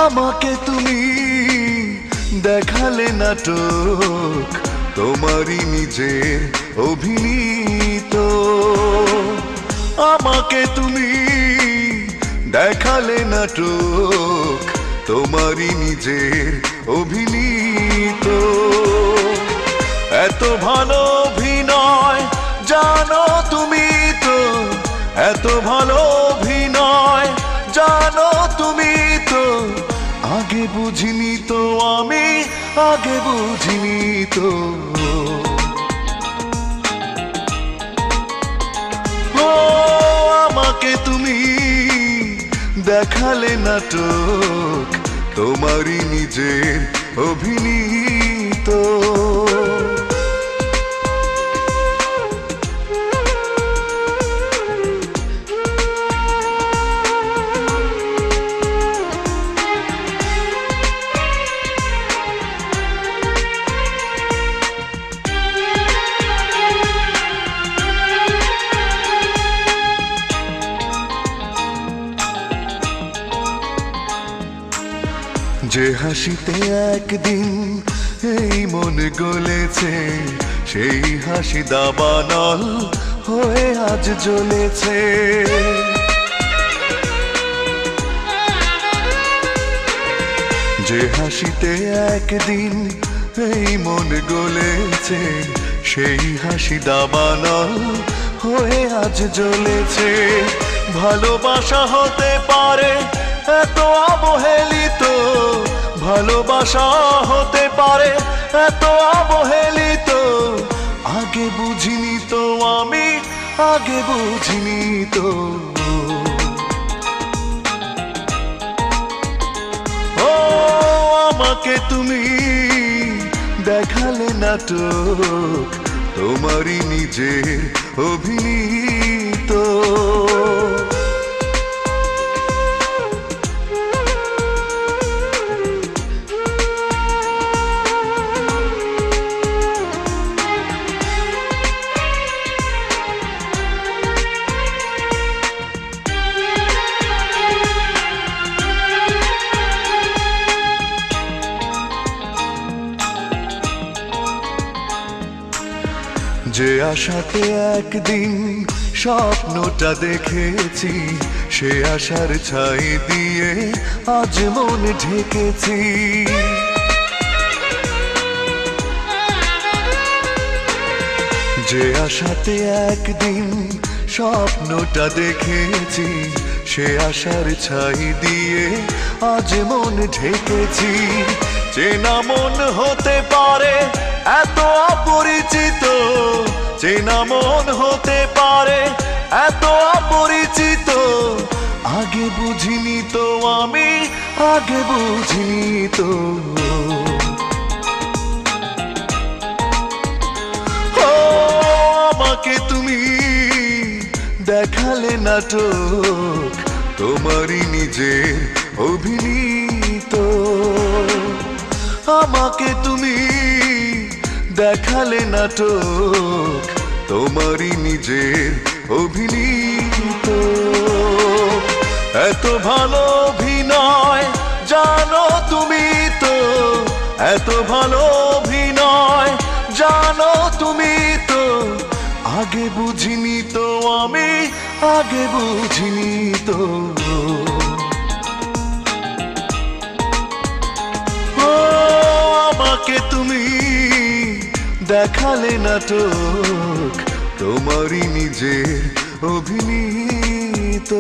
আমাকে তুমি দেখালে নাটক, তোমারই নিজের অভিনীত। আমাকে তুমি দেখালে নাটক, তোমারই নিজের অভিনীত। এত ভালো অভিনয় জানো তুমি তো, এত ভালো অভিনয় জানো তুমি তো, আগে বুঝিনি তো আমি, আগে বুঝিনি তো। ও আমাকে তুমি দেখালে নাটক, তোমারই নিজের অভিনীত। যে হাসিতে একদিন এই মন গলেছে, সেই হাসি দাবানল হয়ে আজ জ্বলেছে। যে হাসিতে একদিন এই মন গলেছে, সেই হাসি দাবানল হয়ে আজ জ্বলেছে। ভালোবাসা হতে পারে এত অবহেলিত, ভালোবাসা হতে পারে এত অবহেলিত, আগে বুঝিনি তো আমি, আগে বুঝিনি তো। ও আমাকে তুমি দেখালে নাটক, তোমারই নিজের অভিনীত। যে আশাতে একদিন স্বপ্নটা দেখেছি, সে আশার ছাই দিয়ে আজ মন ঢেকেছি। যে আশাতে একদিন স্বপ্নটা দেখেছি, সে আশার ছাই দিয়ে আজ মন ঢেকেছি। চেনা মন হতে পারে এত অপরিচিত, চেনা মন হতে পারে এত অপরিচিত, আগে বুঝিনি তো আমি, আগে বুঝিনি তো। ও আমাকে তুমি দেখালে নাটক, তোমারই নিজের অভিনীত। আমাকে তুমি দেখালে নাটক, তোমারই নিজের অভিনীত। এত ভালো অভিনয় জানো তুমি তো, এত ভালো অভিনয় জানো তুমি তো, আগে বুঝিনি তো আমি, আগে বুঝিনি তো। আমাকে তুমি দেখালে নাটক, তোমারই নিজের অভিনীত।